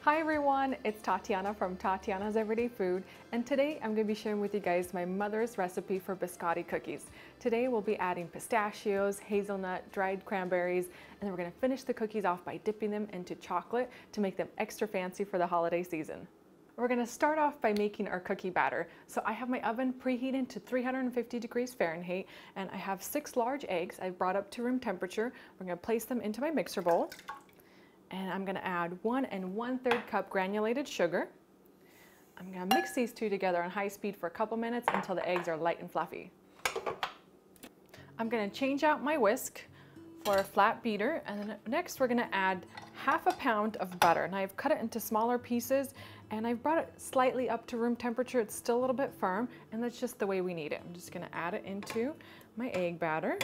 Hi everyone, it's Tatyana from Tatyana's Everyday Food, and today I'm going to be sharing with you guys my mother's recipe for biscotti cookies. Today we'll be adding pistachios, hazelnut, dried cranberries, and then we're going to finish the cookies off by dipping them into chocolate to make them extra fancy for the holiday season. We're going to start off by making our cookie batter. So I have my oven preheated to 350 degrees Fahrenheit, and I have 6 large eggs I've brought up to room temperature. We're going to place them into my mixer bowl. And I'm going to add 1 1/3 cup granulated sugar. I'm going to mix these two together on high speed for a couple minutes until the eggs are light and fluffy. I'm going to change out my whisk for a flat beater, and then next we're going to add 1/2 pound of butter. And I've cut it into smaller pieces, and I've brought it slightly up to room temperature. It's still a little bit firm, and that's just the way we need it. I'm just going to add it into my egg batter,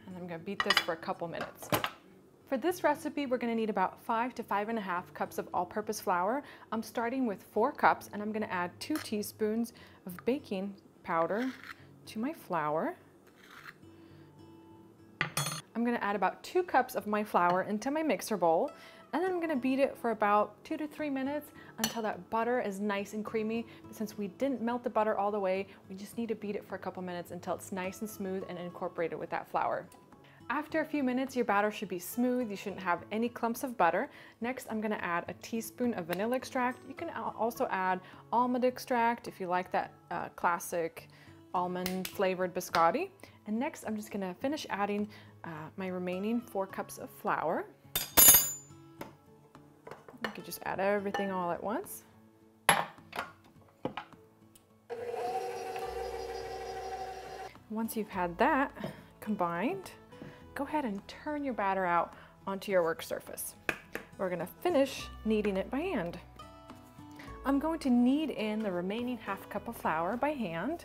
and I'm going to beat this for a couple minutes. For this recipe, we're going to need about 5 to 5.5 cups of all-purpose flour. I'm starting with 4 cups, and I'm going to add 2 teaspoons of baking powder to my flour. I'm going to add about 2 cups of my flour into my mixer bowl, and then I'm going to beat it for about 2 to 3 minutes until that butter is nice and creamy. But since we didn't melt the butter all the way, we just need to beat it for a couple minutes until it's nice and smooth and incorporated with that flour. After a few minutes, your batter should be smooth. You shouldn't have any clumps of butter. Next, I'm going to add a teaspoon of vanilla extract. You can also add almond extract if you like that classic almond flavored biscotti. And next, I'm just going to finish adding my remaining 4 cups of flour. You can just add everything all at once. Once you've had that combined, go ahead and turn your batter out onto your work surface. We're going to finish kneading it by hand. I'm going to knead in the remaining 1/2 cup of flour by hand,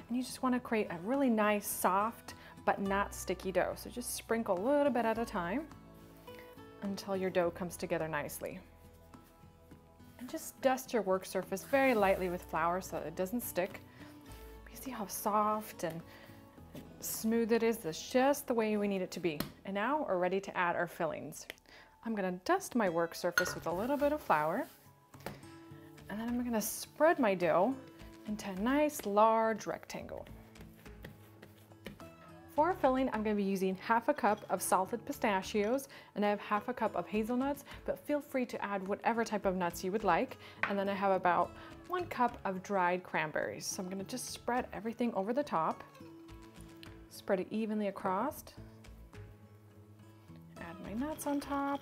and you just want to create a really nice, soft, but not sticky dough. So just sprinkle a little bit at a time until your dough comes together nicely. And just dust your work surface very lightly with flour so that it doesn't stick. You see how soft and smooth it is. That's just the way we need it to be. And now we're ready to add our fillings. I'm going to dust my work surface with a little bit of flour, and then I'm going to spread my dough into a nice large rectangle. For our filling, I'm going to be using 1/2 cup of salted pistachios, and I have 1/2 cup of hazelnuts, but feel free to add whatever type of nuts you would like. And then I have about 1 cup of dried cranberries. So I'm going to just spread everything over the top. Spread it evenly across. Add my nuts on top.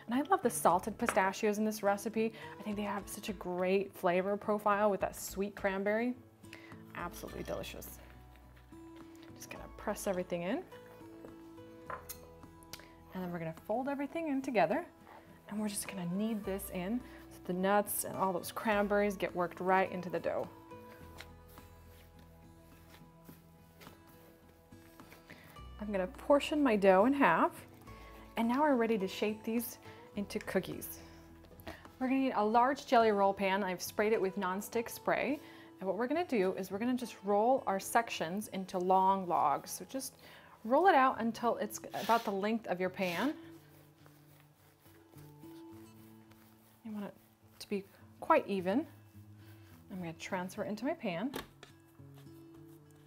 And I love the salted pistachios in this recipe. I think they have such a great flavor profile with that sweet cranberry. Absolutely delicious. Just gonna press everything in. And then we're gonna fold everything in together. And we're just gonna knead this in so the nuts and all those cranberries get worked right into the dough. I'm going to portion my dough in half, and now we're ready to shape these into cookies. We're going to need a large jelly roll pan. I've sprayed it with nonstick spray, and what we're going to do is we're going to just roll our sections into long logs. So just roll it out until it's about the length of your pan. You want it to be quite even. I'm going to transfer it into my pan.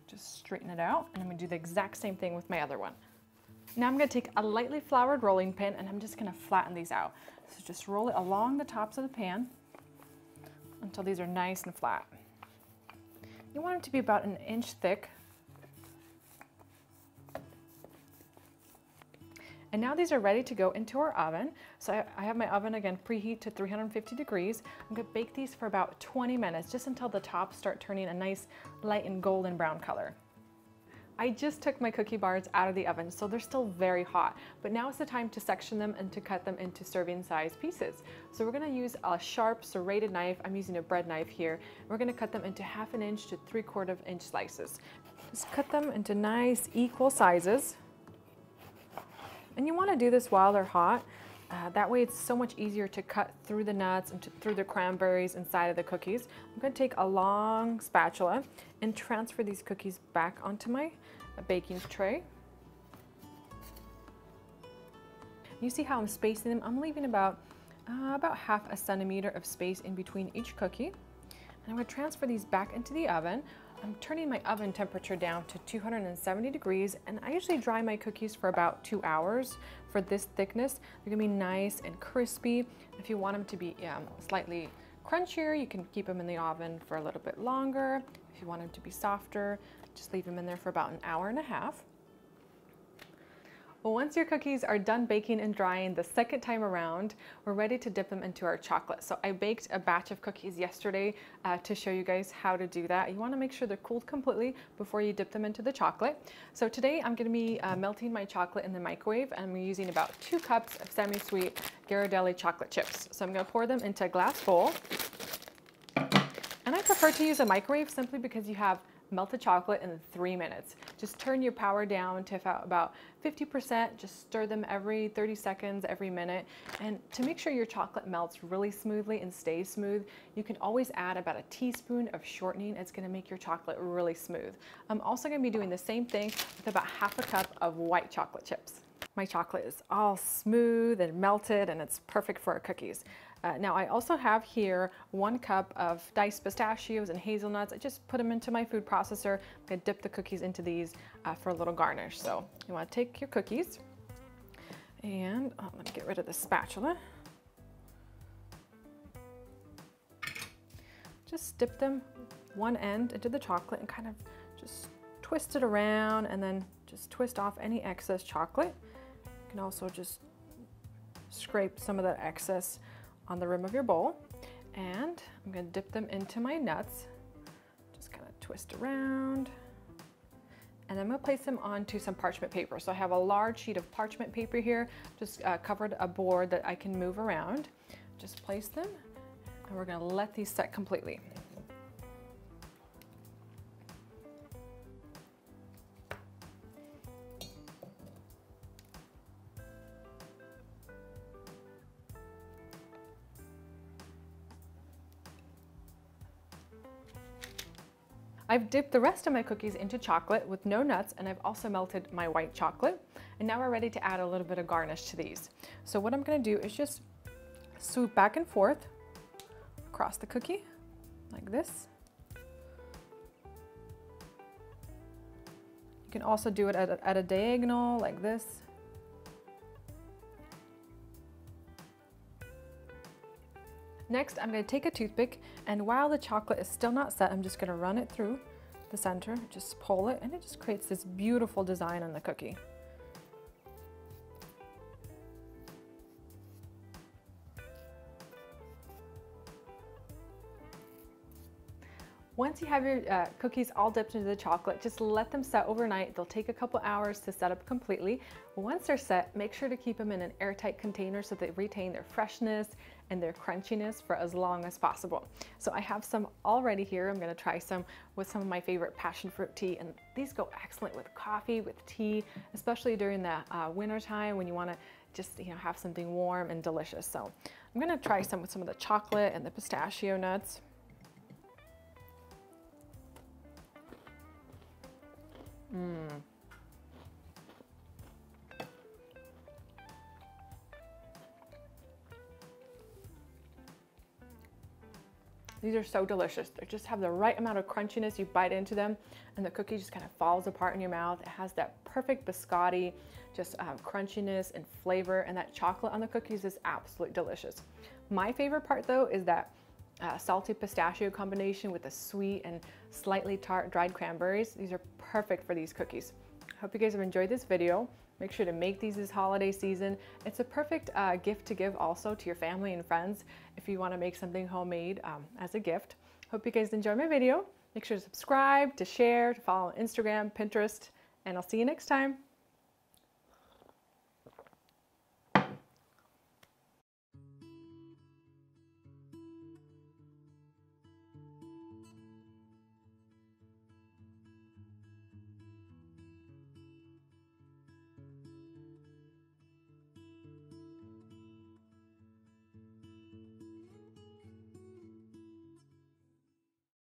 Just straighten it out, and I'm going to do the exact same thing with my other one. Now I'm going to take a lightly floured rolling pin, and I'm just going to flatten these out. So just roll it along the tops of the pan until these are nice and flat. You want them to be about 1 inch thick. And now these are ready to go into our oven. So I have my oven again preheat to 350 degrees. I'm going to bake these for about 20 minutes, just until the tops start turning a nice light and golden brown color. I just took my cookie bars out of the oven, so they're still very hot, but now is the time to section them and to cut them into serving size pieces. So we're going to use a sharp serrated knife. I'm using a bread knife here. We're going to cut them into 1/2 inch to 3/4 inch slices. Just cut them into nice equal sizes. And you want to do this while they're hot. That way it's so much easier to cut through the nuts and through the cranberries inside of the cookies. I'm going to take a long spatula and transfer these cookies back onto my baking tray. You see how I'm spacing them? I'm leaving about about half a centimeter of space in between each cookie. And I'm going to transfer these back into the oven. I'm turning my oven temperature down to 270 degrees, and I usually dry my cookies for about 2 hours for this thickness. They're gonna be nice and crispy. If you want them to be slightly crunchier, you can keep them in the oven for a little bit longer. If you want them to be softer, just leave them in there for about an hour and a half. Well, once your cookies are done baking and drying the second time around, we're ready to dip them into our chocolate. So I baked a batch of cookies yesterday to show you guys how to do that. You want to make sure they're cooled completely before you dip them into the chocolate. So today I'm going to be melting my chocolate in the microwave, and I'm using about 2 cups of semi-sweet Ghirardelli chocolate chips. So I'm going to pour them into a glass bowl. And I prefer to use a microwave simply because you have melted chocolate in 3 minutes. Just turn your power down to about 50%. Just stir them every 30 seconds, every minute. And to make sure your chocolate melts really smoothly and stays smooth, you can always add about a teaspoon of shortening. It's going to make your chocolate really smooth. I'm also going to be doing the same thing with about half a cup of white chocolate chips. My chocolate is all smooth and melted, and it's perfect for our cookies. Now I also have here 1 cup of diced pistachios and hazelnuts. I just put them into my food processor. I'm going to dip the cookies into these for a little garnish. So you want to take your cookies and let me get rid of the spatula. Just dip them one end into the chocolate and kind of just twist it around, and then just twist off any excess chocolate. You can also just scrape some of that excess on the rim of your bowl, and I'm going to dip them into my nuts. Just kind of twist around, and I'm going to place them onto some parchment paper. So I have a large sheet of parchment paper here, just covered a board that I can move around. Just place them, and we're going to let these set completely. I've dipped the rest of my cookies into chocolate with no nuts, and I've also melted my white chocolate. And now we're ready to add a little bit of garnish to these. So what I'm going to do is just swoop back and forth across the cookie like this. You can also do it at a diagonal like this. Next, I'm going to take a toothpick, and while the chocolate is still not set, I'm just going to run it through the center, just pull it, and it just creates this beautiful design on the cookie. Once you have your cookies all dipped into the chocolate, just let them set overnight. They'll take a couple hours to set up completely. Once they're set, make sure to keep them in an airtight container so they retain their freshness and their crunchiness for as long as possible. So I have some already here. I'm going to try some with some of my favorite passion fruit tea, and these go excellent with coffee, with tea, especially during the winter time when you want to just have something warm and delicious. So I'm going to try some with some of the chocolate and the pistachio nuts. These are so delicious. They just have the right amount of crunchiness. You bite into them and the cookie just kind of falls apart in your mouth. It has that perfect biscotti, just crunchiness and flavor, and that chocolate on the cookies is absolutely delicious. My favorite part though is that salty pistachio combination with the sweet and slightly tart dried cranberries. These are perfect for these cookies. Hope you guys have enjoyed this video. Make sure to make these this holiday season. It's a perfect gift to give also to your family and friends if you want to make something homemade as a gift. Hope you guys enjoyed my video. Make sure to subscribe, to share, to follow on Instagram, Pinterest, and I'll see you next time.